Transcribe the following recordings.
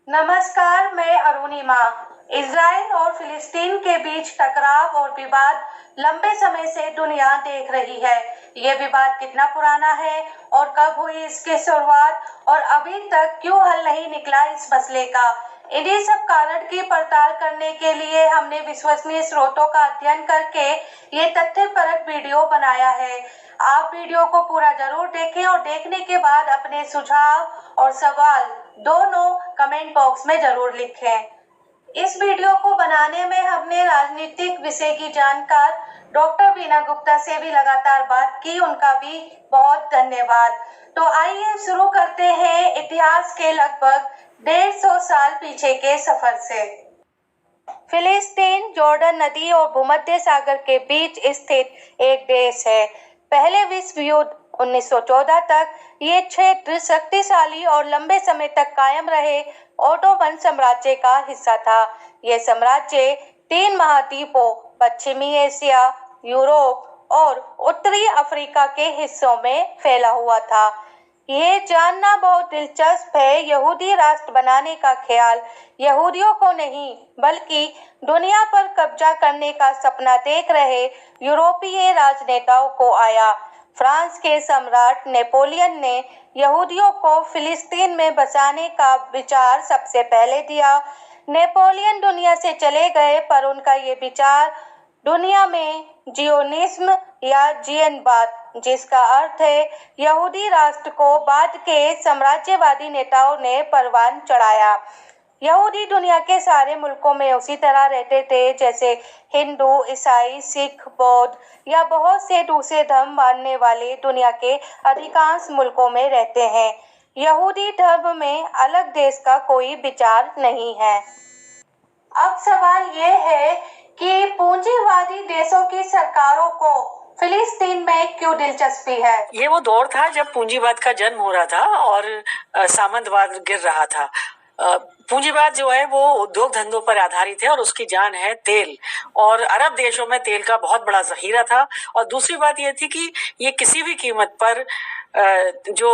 नमस्कार, मैं अरुणिमा। इजराइल और फिलिस्तीन के बीच टकराव और विवाद लंबे समय से दुनिया देख रही है। ये विवाद कितना पुराना है और कब हुई इसकी शुरुआत और अभी तक क्यों हल नहीं निकला इस मसले का। इन्हीं सब कारण की पड़ताल करने के लिए हमने विश्वसनीय स्रोतों का अध्ययन करके ये तथ्यपरक वीडियो बनाया है। आप वीडियो को पूरा जरूर देखें और देखने के बाद अपने सुझाव और सवाल दोनों कमेंट बॉक्स में जरूर लिखें। इस वीडियो को बनाने में हमने राजनीतिक विषय की जानकार डॉक्टर वीना गुप्ता से भी लगातार बात की, उनका भी बहुत धन्यवाद। तो आइए शुरू करते हैं इतिहास के लगभग 150 साल पीछे के सफर से। फिलिस्तीन जॉर्डन नदी और भूमध्य सागर के बीच स्थित एक देश है। पहले विश्व युद्ध 1914 तक ये क्षेत्र शक्तिशाली और लंबे समय तक कायम रहे ओटोमन साम्राज्य का हिस्सा था। यह साम्राज्य 3 महाद्वीपों पश्चिमी एशिया, यूरोप और उत्तरी अफ्रीका के हिस्सों में फैला हुआ था। ये जानना बहुत दिलचस्प है, यहूदी राष्ट्र बनाने का ख्याल यहूदियों को नहीं बल्कि दुनिया पर कब्जा करने का सपना देख रहे यूरोपीय राजनेताओं को आया। फ्रांस के सम्राट नेपोलियन ने यहूदियों को फिलिस्तीन में बसाने का विचार सबसे पहले दिया। नेपोलियन दुनिया से चले गए, पर उनका ये विचार दुनिया में जियोनिज्म या जियनवाद, जिसका अर्थ है यहूदी राष्ट्र को बाद के साम्राज्यवादी नेताओं ने परवान चढ़ाया। यहूदी दुनिया के सारे मुल्कों में उसी तरह रहते थे जैसे हिंदू, ईसाई, सिख, बौद्ध या बहुत से दूसरे धर्म मानने वाले दुनिया के अधिकांश मुल्कों में रहते हैं। यहूदी धर्म में अलग देश का कोई विचार नहीं है। अब सवाल ये है कि पूंजीवादी देशों की सरकारों को फिलिस्तीन में क्यों दिलचस्पी है। ये वो दौर था जब पूंजीवाद का जन्म हो रहा था और सामंतवाद गिर रहा था। पूंजीवाद जो है वो उद्योग धंधों पर आधारित है और उसकी जान है तेल, और अरब देशों में तेल का बहुत बड़ा जखीरा था। और दूसरी बात ये थी कि ये किसी भी कीमत पर जो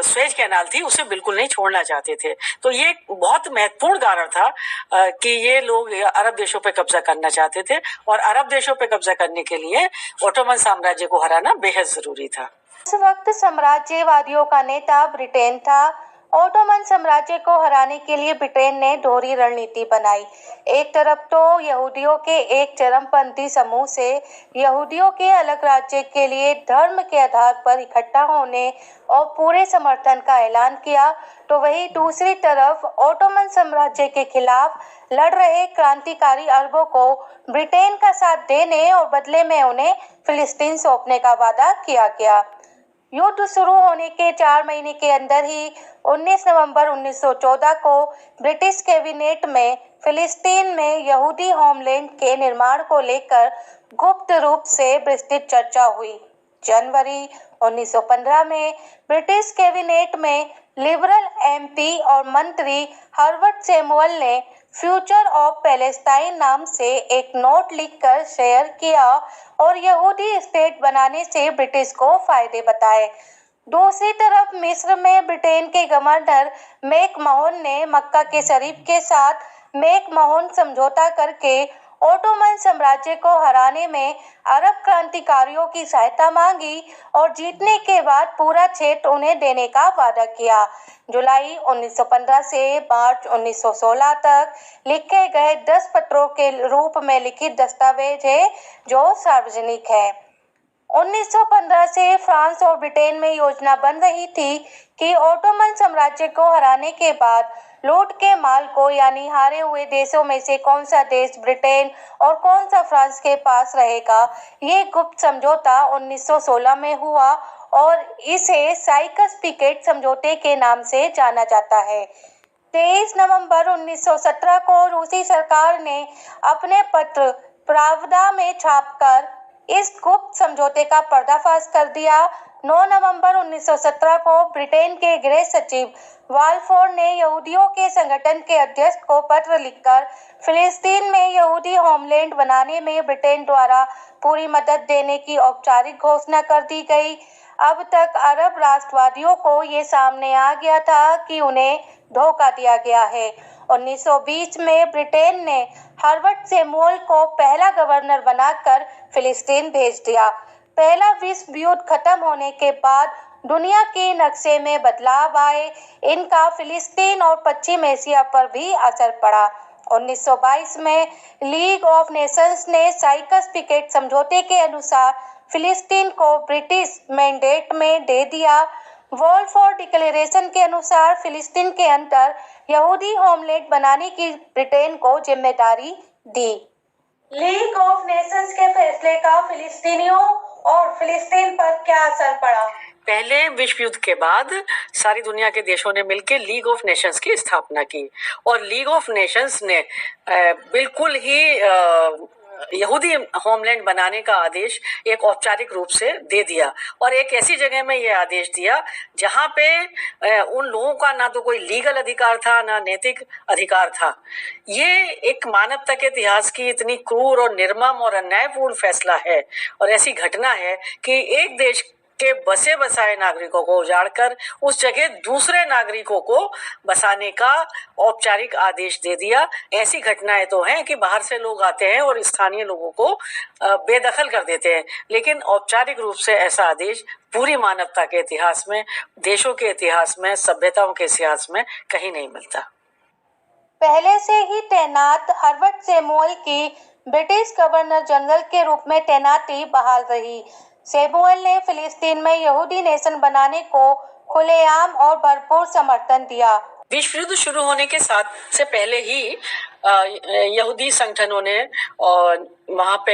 स्वेज कैनाल थी उसे बिल्कुल नहीं छोड़ना चाहते थे। तो ये एक बहुत महत्वपूर्ण कारण था कि ये लोग अरब देशों पे कब्जा करना चाहते थे, और अरब देशों पे कब्जा करने के लिए ओटोमन साम्राज्य को हराना बेहद जरूरी था। उस वक्त साम्राज्यवादियों का नेता ब्रिटेन था। ओटोमन साम्राज्य को हराने के लिए ब्रिटेन ने दोहरी रणनीति बनाई। एक तरफ तो यहूदियों के एक चरमपंथी समूह से यहूदियों के अलग राज्य के लिए धर्म के आधार पर इकट्ठा होने और पूरे समर्थन का ऐलान किया, तो वहीं दूसरी तरफ ओटोमन साम्राज्य के खिलाफ लड़ रहे क्रांतिकारी अरबों को ब्रिटेन का साथ देने और बदले में उन्हें फिलिस्तीन सौंपने का वादा किया गया। युद्ध शुरू होने के 4 महीने के अंदर ही 19 नवंबर 1914 को ब्रिटिश कैबिनेट में फिलिस्तीन में यहूदी होमलैंड के निर्माण को लेकर गुप्त रूप से विस्तृत चर्चा हुई। जनवरी 1915 में ब्रिटिश कैबिनेट में लिबरल एमपी और मंत्री हर्बर्ट सैमुअल ने फ्यूचर ऑफ पैलेस्टाइन नाम से एक नोट लिखकर शेयर किया और यहूदी स्टेट बनाने से ब्रिटिश को फायदे बताए। दूसरी तरफ मिस्र में ब्रिटेन के गवर्नर मैकमोहन ने मक्का के शरीफ के साथ मैकमोहन समझौता करके ओटोमन साम्राज्य को हराने में अरब क्रांतिकारियों की सहायता मांगी और जीतने के बाद पूरा क्षेत्र उन्हें देने का वादा किया। जुलाई 1915 से मार्च 1916 तक लिखे गए 10 पत्रों के रूप में लिखित दस्तावेज है जो सार्वजनिक है। 1915 से फ्रांस और ब्रिटेन में योजना बन रही थी कि ओटोमन साम्राज्य को हराने के बाद लूट के माल को, यानी हारे हुए देशों में से कौन सा देश ब्रिटेन और कौन सा फ्रांस के पास रहेगा। ये गुप्त समझौता 1916 में हुआ और इसे साइकस-पिकेट समझौते के नाम से जाना जाता है। 23 नवंबर 1917 को रूसी सरकार ने अपने पत्र प्रावदा में छापकर इस गुप्त समझौते का पर्दाफाश कर दिया। 9 नवंबर 1917 को ब्रिटेन के गृह सचिव वालफोर्ड ने यहूदियों के संगठन के अध्यक्ष को पत्र लिखकर फिलिस्तीन में यहूदी होमलैंड बनाने में ब्रिटेन द्वारा पूरी मदद देने की औपचारिक घोषणा कर दी गई। अब तक अरब राष्ट्रवादियों को ये सामने आ गया था कि उन्हें धोखा दिया गया है। 1920 में ब्रिटेन ने हर्बर्ट सैमुअल को पहला गवर्नर बनाकर फिलिस्तीन भेज दिया। पहला विश्व युद्ध खत्म होने के बाद दुनिया के नक्शे में बदलाव आए। इनका फिलिस्तीन और पश्चिम एशिया पर भी असर पड़ा। 1922 में लीग ऑफ नेशंस ने साइकस-पिकेट समझौते के अनुसार फिलिस्तीन को ब्रिटिश मैंडेट में दे दिया। वॉलफोर डिक्लेरेशन के अनुसार फिलिस्तीन के अंदर यहूदी होमलैंड बनाने की ब्रिटेन को जिम्मेदारी दी। लीग ऑफ नेशंस के फैसले का फिलिस्तीनियों और फिलिस्तीन पर क्या असर पड़ा? पहले विश्व युद्ध के बाद सारी दुनिया के देशों ने मिलकर लीग ऑफ नेशंस की स्थापना की और लीग ऑफ नेशंस ने बिल्कुल ही यहूदी होमलैंड बनाने का आदेश एक औपचारिक रूप से दे दिया और एक ऐसी जगह में यह आदेश दिया जहां पे उन लोगों का ना तो कोई लीगल अधिकार था ना नैतिक अधिकार था। ये एक मानवता के इतिहास की इतनी क्रूर और निर्मम और अन्यायपूर्ण फैसला है और ऐसी घटना है कि एक देश के बसे बसाए नागरिकों को उजाड़कर उस जगह दूसरे नागरिकों को बसाने का औपचारिक आदेश दे दिया। ऐसी घटनाएं तो हैं कि बाहर से लोग आते हैं और स्थानीय लोगों को बेदखल कर देते हैं, लेकिन औपचारिक रूप से ऐसा आदेश पूरी मानवता के इतिहास में, देशों के इतिहास में, सभ्यताओं के इतिहास में कहीं नहीं मिलता। पहले से ही तैनात हर्बर्ट सैमुअल की ब्रिटिश गवर्नर जनरल के रूप में तैनाती बहाल रही। सैमुअल ने फिलिस्तीन में यहूदी नेशन बनाने को खुलेआम और भरपूर समर्थन दिया। विश्व युद्ध शुरू होने के साथ से पहले ही यहूदी संगठनों ने वहाँ पे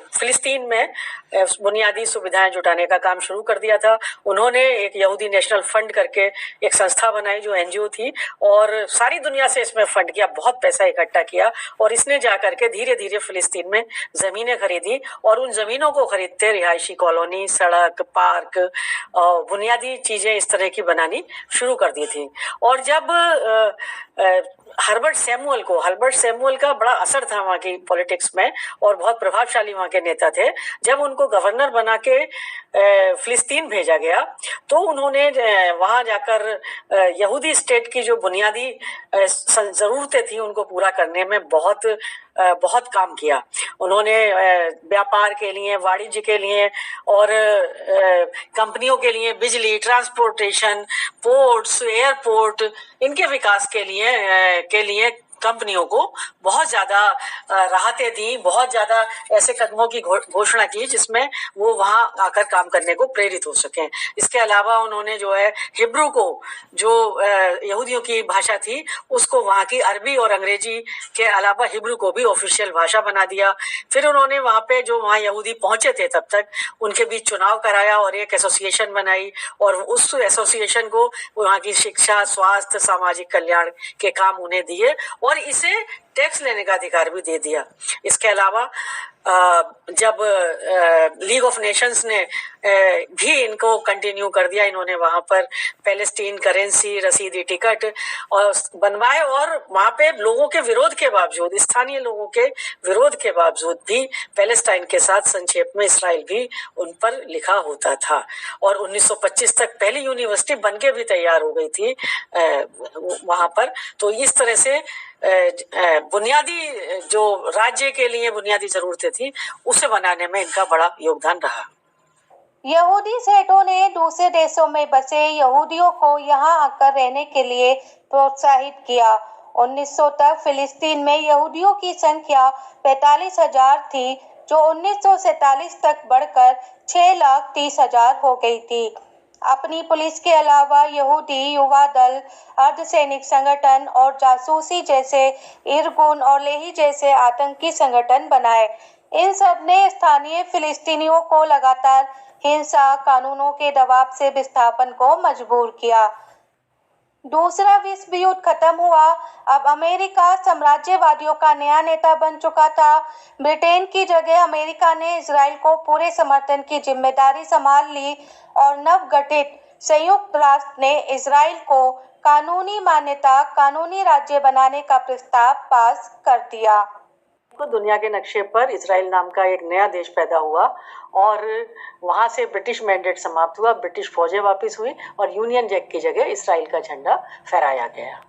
फिलिस्तीन में बुनियादी सुविधाएं जुटाने का काम शुरू कर दिया था। उन्होंने एक यहूदी नेशनल फंड करके एक संस्था बनाई जो एनजीओ थी और सारी दुनिया से इसमें फंड किया, बहुत पैसा इकट्ठा किया और इसने जा करके धीरे धीरे फिलिस्तीन में जमीनें खरीदी और उन जमीनों को खरीदते रिहायशी कॉलोनी, सड़क, पार्क, बुनियादी चीजें इस तरह की बनानी शुरू कर दी थी। और जब हर्बर्ट सैमुअल का बड़ा असर था वहाँ की पॉलिटिक्स में और बहुत प्रभावशाली वहाँ के नेता थे। जब उनको गवर्नर बना के फिलिस्तीन भेजा गया तो उन्होंने वहाँ जाकर यहूदी स्टेट की जो बुनियादी ज़रूरतें थी उनको पूरा करने में बहुत काम किया। उन्होंने व्यापार के लिए, वाणिज्य के लिए और कंपनियों के लिए बिजली, ट्रांसपोर्टेशन, पोर्ट्स, एयरपोर्ट, इनके विकास के लिए कंपनियों को बहुत ज़्यादा राहतें दी, बहुत ज़्यादा ऐसे कदमों की घोषणा की जिसमें वो वहाँ आकर काम करने को प्रेरित हो सकें। इसके अलावा उन्होंने जो है हिब्रू को, जो यहूदियों की भाषा थी, उसको वहाँ की अरबी और अंग्रेजी के अलावा हिब्रू को भी ऑफिशियल भाषा बना दिया। फिर उन्होंने वहाँ पे जो वहाँ यहूदी पहुँचे थे तब तक उनके बीच चुनाव कराया और एक एसोसिएशन बनाई और उस एसोसिएशन को वहाँ की शिक्षा, स्वास्थ्य, सामाजिक कल्याण के काम उन्हें दिए और इसे टैक्स लेने का अधिकार भी दे दिया। इसके अलावा जब लीग ऑफ नेशंस ने भी इनको कंटिन्यू कर दिया, इन्होंने वहाँ पर पैलेस्टीन करेंसी, रसीदी टिकट और बनवाए और वहाँ पे लोगों के विरोध के बावजूद, स्थानीय लोगों के विरोध के बावजूद भी पैलेस्टाइन के साथ संक्षेप में इसराइल भी उन पर लिखा होता था और 1925 तक पहली यूनिवर्सिटी बनके भी तैयार हो गई थी वहाँ पर। तो इस तरह से बुनियादी जो राज्य के लिए बुनियादी जरूरतें थी उसे बनाने में इनका बड़ा योगदान रहा। यहूदी सेठों ने दूसरे देशों में बसे यहूदियों को यहाँ आकर रहने के लिए प्रोत्साहित किया। 1900 तक फिलिस्तीन में यहूदियों की संख्या 45,000 थी, जो 1947 तक बढ़कर 6,30,000 हो गई थी। अपनी पुलिस के अलावा यहूदी युवा दल, अर्धसैनिक संगठन और जासूसी जैसे इरगुन और लेही जैसे आतंकी संगठन बनाए। इन सब ने स्थानीय फिलिस्तीनियों को लगातार हिंसा, कानूनों के दबाव से विस्थापन को मजबूर किया। दूसरा विश्व युद्ध खत्म हुआ। अब अमेरिका साम्राज्यवादियों का नया नेता बन चुका था। ब्रिटेन की जगह अमेरिका ने इजराइल को पूरे समर्थन की जिम्मेदारी संभाल ली और नवगठित संयुक्त राष्ट्र ने इजराइल को कानूनी मान्यता, कानूनी राज्य बनाने का प्रस्ताव पास कर दिया। तो दुनिया के नक्शे पर इसराइल नाम का एक नया देश पैदा हुआ और वहां से ब्रिटिश मैंडेट समाप्त हुआ, ब्रिटिश फौजें वापस हुई और यूनियन जैक की जगह इसराइल का झंडा फहराया गया।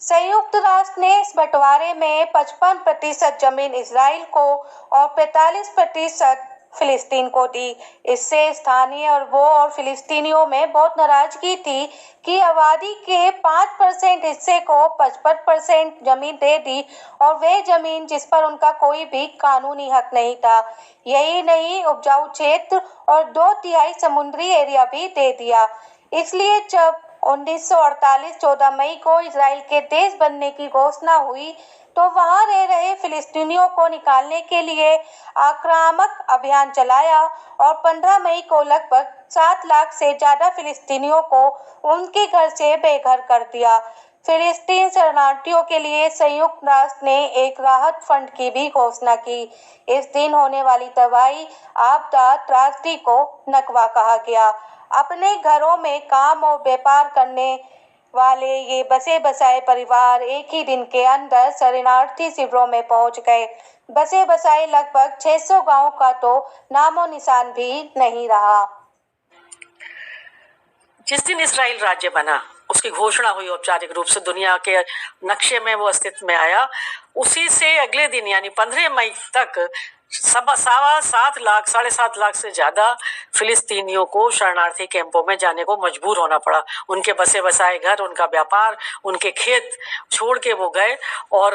संयुक्त राष्ट्र ने इस बंटवारे में 55% जमीन इसराइल को और 45% फिलिस्तीन को दी। इससे स्थानीय अरबों और फिलिस्तीनियों में बहुत नाराजगी थी कि आबादी के 5% हिस्से को 55% जमीन दे दी और वे जमीन जिस पर उनका कोई भी कानूनी हक नहीं था। यही नहीं, उपजाऊ क्षेत्र और 2/3 समुद्री एरिया भी दे दिया। इसलिए जब 1948 14 मई को इसराइल के देश बनने की घोषणा हुई तो वहां रह रहे फिलिस्तीनियों को निकालने के लिए आक्रामक अभियान चलाया और 15 मई को लगभग 7 लाख से ज्यादा फिलिस्तीनियों को उनके घर से बेघर कर दिया। फिलिस्तीन शरणार्थियों के लिए संयुक्त राष्ट्र ने एक राहत फंड की भी घोषणा की। इस दिन होने वाली तबाही, आपदा, त्रासदी को नकवा कहा गया। अपने घरों में काम और व्यापार करने वाले ये बसे बसाए परिवार एक ही दिन के अंदर शरणार्थी शिविरों में पहुंच गए। बसे बसाए लगभग 600 गांव का तो नामो निशान भी नहीं रहा। जिस दिन इसराइल राज्य बना, उसकी घोषणा हुई औपचारिक रूप से, दुनिया के नक्शे में वो अस्तित्व में आया, उसी से अगले दिन यानी 15 मई तक 7.25 लाख 7.5 लाख से ज्यादा फिलिस्तीनियों को शरणार्थी कैंपों में जाने को मजबूर होना पड़ा। उनके बसे बसाए घर, उनका व्यापार, उनके खेत छोड़ के वो गए और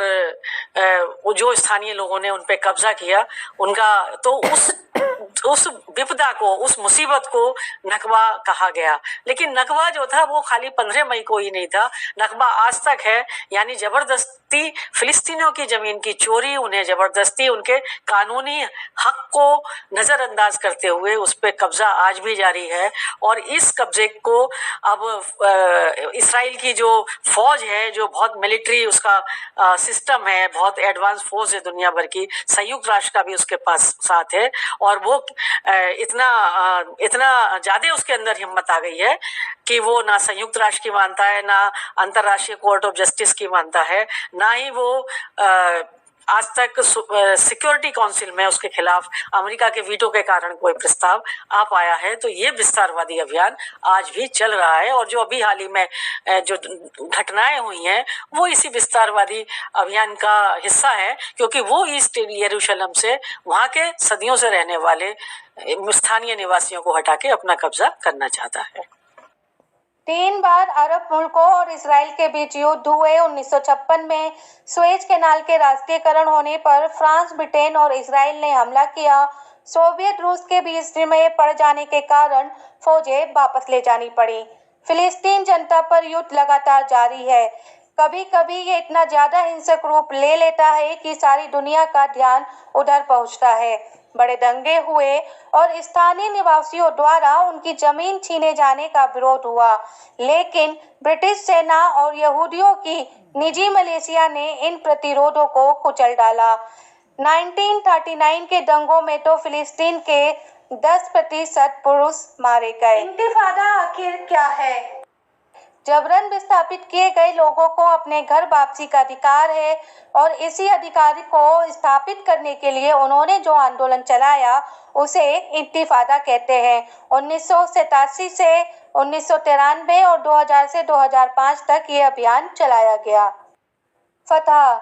जो स्थानीय लोगों ने उन पे कब्जा किया, उनका तो उस विपदा को, उस मुसीबत को नकवा कहा गया। लेकिन नकवा जो था वो खाली 15 मई को ही नहीं था, नकवा आज तक है। यानी जबरदस्ती फिलिस्तीनियों की जमीन की चोरी, उन्हें जबरदस्ती उनके कानूनी हक को नजरअंदाज करते हुए उस पर कब्जा आज भी जारी है। और इस कब्जे को अब इसराइल की जो फौज है, जो बहुत मिलिट्री उसका सिस्टम है, बहुत एडवांस फोर्स है दुनिया भर की, संयुक्त राष्ट्र का भी उसके पास साथ है और वो इतना ज्यादा उसके अंदर हिम्मत आ गई है कि वो ना संयुक्त राष्ट्र की मानता है, ना अंतर्राष्ट्रीय कोर्ट ऑफ जस्टिस की मानता है, ना ही वो आज तक सिक्योरिटी काउंसिल में उसके खिलाफ अमेरिका के वीटो के कारण कोई प्रस्ताव आ पाया है। तो ये विस्तारवादी अभियान आज भी चल रहा है और जो अभी हाल ही में जो घटनाएं हुई हैं वो इसी विस्तारवादी अभियान का हिस्सा है, क्योंकि वो ईस्ट यरूशलेम से वहां के सदियों से रहने वाले स्थानीय निवासियों को हटा के अपना कब्जा करना चाहता है। 3 बार अरब मुल्कों और इसराइल के बीच युद्ध हुए। 1956 में सुएज कैनाल के राष्ट्रीयकरण होने पर फ्रांस, ब्रिटेन और इसराइल ने हमला किया। सोवियत रूस के बीच में पड़ जाने के कारण फौजें वापस ले जानी पड़ी। फिलिस्तीन जनता पर युद्ध लगातार जारी है। कभी कभी ये इतना ज्यादा हिंसक रूप ले लेता है कि सारी दुनिया का ध्यान उधर पहुंचता है। बड़े दंगे हुए और स्थानीय निवासियों द्वारा उनकी जमीन छीने जाने का विरोध हुआ, लेकिन ब्रिटिश सेना और यहूदियों की निजी मिलिशिया ने इन प्रतिरोधों को कुचल डाला। 1939 के दंगों में तो फिलिस्तीन के 10% पुरुष मारे गए। इंतिफादा आखिर क्या है? जबरन विस्थापित किए गए लोगों को अपने घर वापसी का अधिकार है और इसी अधिकार को स्थापित करने के लिए उन्होंने जो आंदोलन चलाया उसे इंतिफादा कहते हैं। 1987 से 1993 और 2000 से 2005 तक ये अभियान चलाया गया। फतह।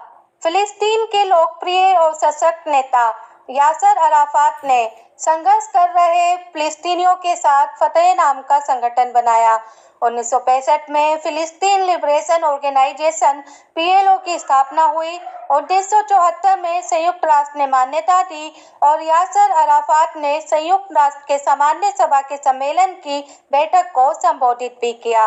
फिलिस्तीन के लोकप्रिय और सशक्त नेता यासर अराफात ने संघर्ष कर रहे फिलिस्तीनियों के साथ फतह नाम का संगठन बनाया। 1965 में फिलिस्तीन लिबरेशन ऑर्गेनाइजेशन PLO की स्थापना हुई। 1974 में संयुक्त राष्ट्र ने मान्यता दी और यासर अराफात ने संयुक्त राष्ट्र के सामान्य सभा के सम्मेलन की बैठक को संबोधित भी किया।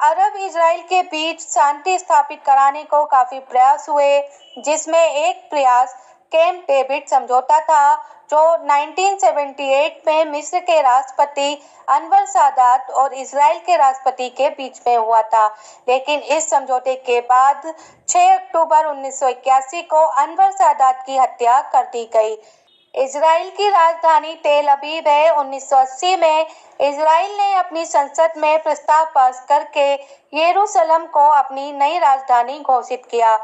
अरब इजराइल के बीच शांति स्थापित कराने को काफी प्रयास हुए, जिसमें एक प्रयास कैंप डेविड समझौता था, जो 1978 में मिस्र के राष्ट्रपति अनवर सादात और इजराइल के राष्ट्रपति के बीच में हुआ था। लेकिन इस समझौते के बाद 6 अक्टूबर 1981 को अनवर सादात की हत्या कर दी गई। इजराइल की राजधानी तेल अवीव है। 1980 में इजराइल ने अपनी संसद में प्रस्ताव पास करके यरूशलेम को अपनी नई राजधानी घोषित किया।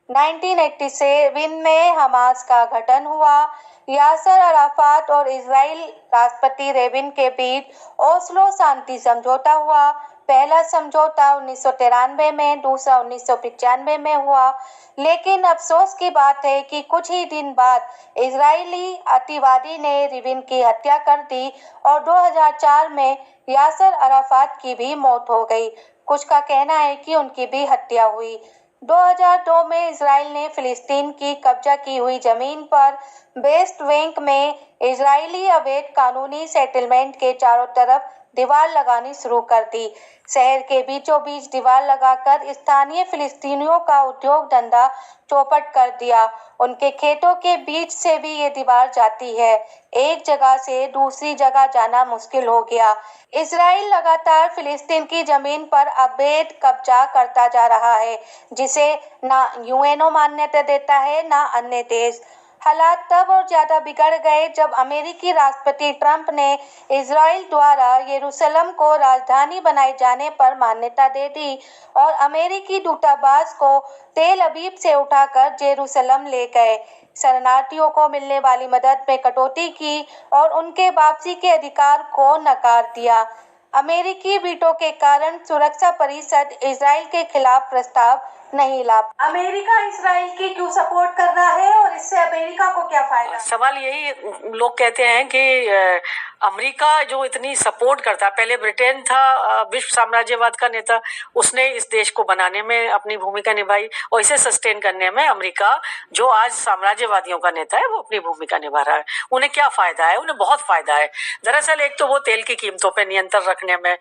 1987 में हमास का गठन हुआ। यासर अराफात और इजराइल राष्ट्रपति रेबिन के बीच ओस्लो शांति समझौता हुआ। पहला समझौता 1993 में, दूसरा 1995 में हुआ। लेकिन अफसोस की बात है कि कुछ ही दिन बाद इजरायली अतिवादी ने रेबिन की हत्या कर दी और 2004 में यासर अराफात की भी मौत हो गई। कुछ का कहना है कि उनकी भी हत्या हुई। 2002 में इजराइल ने फिलिस्तीन की कब्जा की हुई जमीन पर वेस्ट बैंक में इजरायली अवैध कानूनी सेटलमेंट के चारों तरफ दीवार लगानी शुरू कर दी। शहर के बीचों बीच दीवार लगाकर स्थानीय फिलिस्तीनियों का उद्योग धंधा चौपट कर दिया। उनके खेतों के बीच से भी ये दीवार जाती है। एक जगह से दूसरी जगह जाना मुश्किल हो गया। इजराइल लगातार फिलिस्तीन की जमीन पर अवैध कब्जा करता जा रहा है, जिसे ना यूएनओ मान्यता देता है ना अन्य देश। हालात तब और ज्यादा बिगड़ गए जब अमेरिकी राष्ट्रपति ट्रंप ने इजराइल द्वारा यरूशलेम को राजधानी बनाए जाने पर मान्यता दे दी और अमेरिकी दूतावास को तेल अवीव से उठाकर यरूशलेम ले गए। शरणार्थियों को मिलने वाली मदद में कटौती की और उनके वापसी के अधिकार को नकार दिया। अमेरिकी वीटो के कारण सुरक्षा परिषद इजराइल के खिलाफ प्रस्ताव नहीं ला। अमेरिका इजराइल की क्यों सपोर्ट कर रहा है और इससे अमेरिका को क्या फायदा? सवाल यही लोग कहते हैं कि अमेरिका जो इतनी सपोर्ट करता, पहले ब्रिटेन था विश्व साम्राज्यवाद का नेता, उसने इस देश को बनाने में अपनी भूमिका निभाई और इसे सस्टेन करने में अमेरिका जो आज साम्राज्यवादियों का नेता है वो अपनी भूमिका निभा रहा है। उन्हें क्या फायदा है? उन्हें बहुत फायदा है। दरअसल एक तो वो तेल की कीमतों पर नियंत्रण रखने में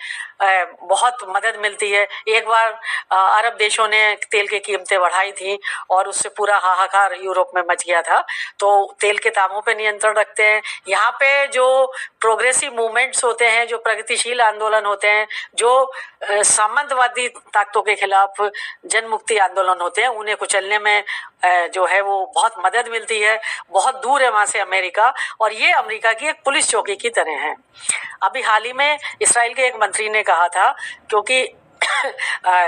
बहुत मदद मिलती है। एक बार अरब देशों ने तेल की कीमतें बढ़ाई थी और उससे पूरा हाहाकार यूरोप में मच गया था। तो तेल के दामों पे नियंत्रण रखते हैं। यहाँ पे जो प्रोग्रेसिव मूवमेंट्स होते हैं, जो प्रगतिशील आंदोलन होते हैं, जो सामंतवादी ताकतों के खिलाफ जन मुक्ति आंदोलन होते हैं, उन्हें कुचलने में जो है वो बहुत मदद मिलती है। बहुत दूर है वहां से अमेरिका और ये अमेरिका की एक पुलिस चौकी की तरह है। अभी हाल ही में इसराइल के एक मंत्री ने कहा था, क्योंकि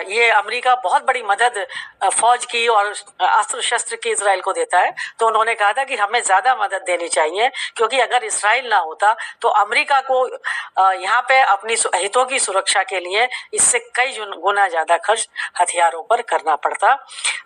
ये अमेरिका बहुत बड़ी मदद फौज की और अस्त्र शस्त्र की इसराइल को देता है, तो उन्होंने कहा था कि हमें ज़्यादा मदद देनी चाहिए, क्योंकि अगर इसराइल ना होता तो अमेरिका को यहाँ पे अपनी हितों की सुरक्षा के लिए इससे कई गुना ज़्यादा खर्च हथियारों पर करना पड़ता।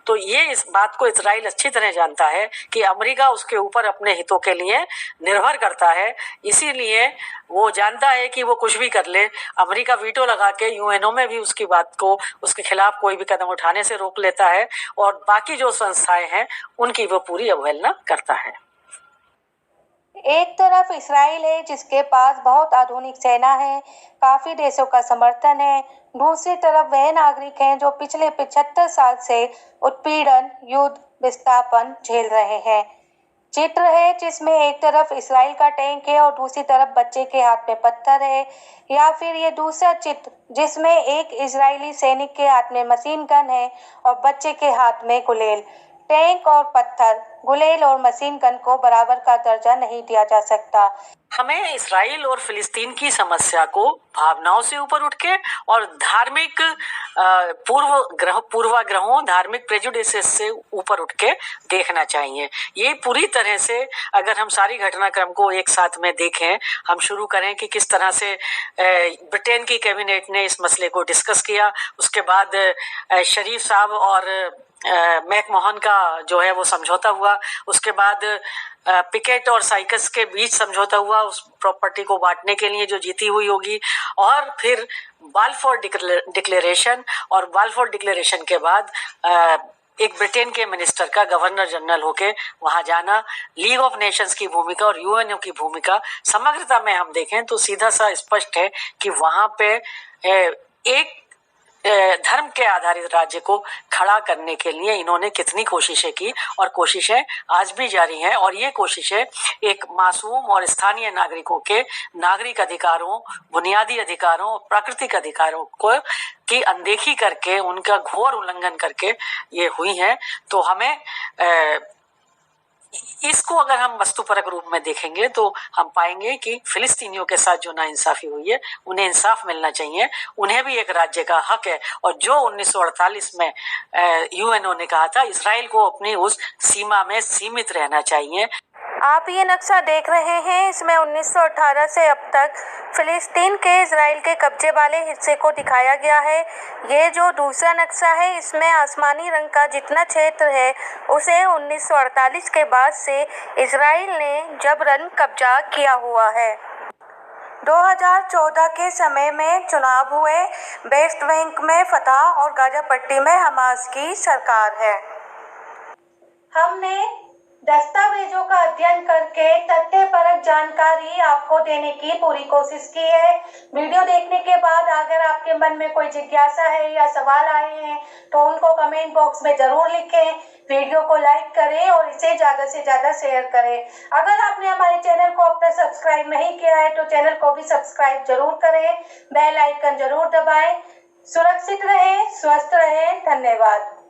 तो ये इस बात को इसराइल अच्छी तरह जानता है कि अमेरिका उसके ऊपर अपने हितों के लिए निर्भर करता है। इसीलिए वो जानता है कि वो कुछ भी कर ले, अमेरिका वीटो लगा के यूएनओ में भी उसकी बात को, उसके खिलाफ कोई भी कदम उठाने से रोक लेता है और बाकी जो संस्थाएं हैं उनकी वो पूरी अवहेलना करता है। एक तरफ इसराइल है जिसके पास बहुत आधुनिक सेना है, काफी देशों का समर्थन है। दूसरी तरफ वह नागरिक हैं जो पिछले 75 साल से उत्पीड़न, युद्ध, विस्थापन झेल रहे हैं। चित्र है जिसमें एक तरफ इसराइल का टैंक है और दूसरी तरफ बच्चे के हाथ में पत्थर है, या फिर ये दूसरा चित्र जिसमें एक इजरायली सैनिक के हाथ में मशीन गन है और बच्चे के हाथ में गुलेल। टैंक और पत्थर, गुलेल और मशीन गन को बराबर का दर्जा नहीं दिया जा सकता। हमें इसराइल और फिलिस्तीन की समस्या को भावनाओं से ऊपर उठ के और धार्मिक पूर्वाग्रहों, धार्मिक प्रेजुडिसेस से ऊपर उठ के देखना चाहिए। ये पूरी तरह से अगर हम सारी घटनाक्रम को एक साथ में देखें, हम शुरू करें कि किस तरह से ब्रिटेन की कैबिनेट ने इस मसले को डिस्कस किया, उसके बाद शरीफ साहब और मैकमोहन का जो है वो समझौता हुआ, उसके बाद पिकेट और साइकस के बीच समझौता हुआ उस प्रॉपर्टी को बांटने के लिए जो जीती हुई होगी, और फिर बाल्फोर डिक्लेरेशन, और बाल्फोर डिक्लेरेशन के बाद एक ब्रिटेन के मिनिस्टर का गवर्नर जनरल होके वहां जाना, लीग ऑफ नेशंस की भूमिका और यूएनओ की भूमिका समग्रता में हम देखें तो सीधा सा स्पष्ट है कि वहां पे एक धर्म के आधारित राज्य को खड़ा करने के लिए इन्होंने कितनी कोशिशें की और कोशिशें आज भी जारी हैं। और ये कोशिशें एक मासूम और स्थानीय नागरिकों के नागरिक अधिकारों, बुनियादी अधिकारों, प्राकृतिक अधिकारों को की अनदेखी करके, उनका घोर उल्लंघन करके ये हुई हैं। तो हमें इसको अगर हम वस्तुपरक रूप में देखेंगे तो हम पाएंगे कि फिलिस्तीनियों के साथ जो नाइंसाफी हुई है, उन्हें इंसाफ मिलना चाहिए, उन्हें भी एक राज्य का हक है। और जो 1948 में यूएनओ ने कहा था, इजराइल को अपनी उस सीमा में सीमित रहना चाहिए। आप ये नक्शा देख रहे हैं, इसमें 1918 से अब तक फिलिस्तीन के इजराइल के कब्जे वाले हिस्से को दिखाया गया है। ये जो दूसरा नक्शा है, इसमें आसमानी रंग का जितना क्षेत्र है उसे 1948 के बाद से इजराइल ने जबरन कब्जा किया हुआ है। 2014 के समय में चुनाव हुए, वेस्ट बैंक में फतह और गाजा पट्टी में हमास की सरकार है। हमने दस्तावेजों का अध्ययन करके तथ्यपरक जानकारी आपको देने की पूरी कोशिश की है। वीडियो देखने के बाद अगर आपके मन में कोई जिज्ञासा है या सवाल आए हैं तो उनको कमेंट बॉक्स में जरूर लिखें। वीडियो को लाइक करें और इसे ज़्यादा से ज़्यादा शेयर करें। अगर आपने हमारे चैनल को अब तक सब्सक्राइब नहीं किया है तो चैनल को भी सब्सक्राइब जरूर करें, बेल आइकन जरूर दबाएं। सुरक्षित रहें, स्वस्थ रहें। धन्यवाद।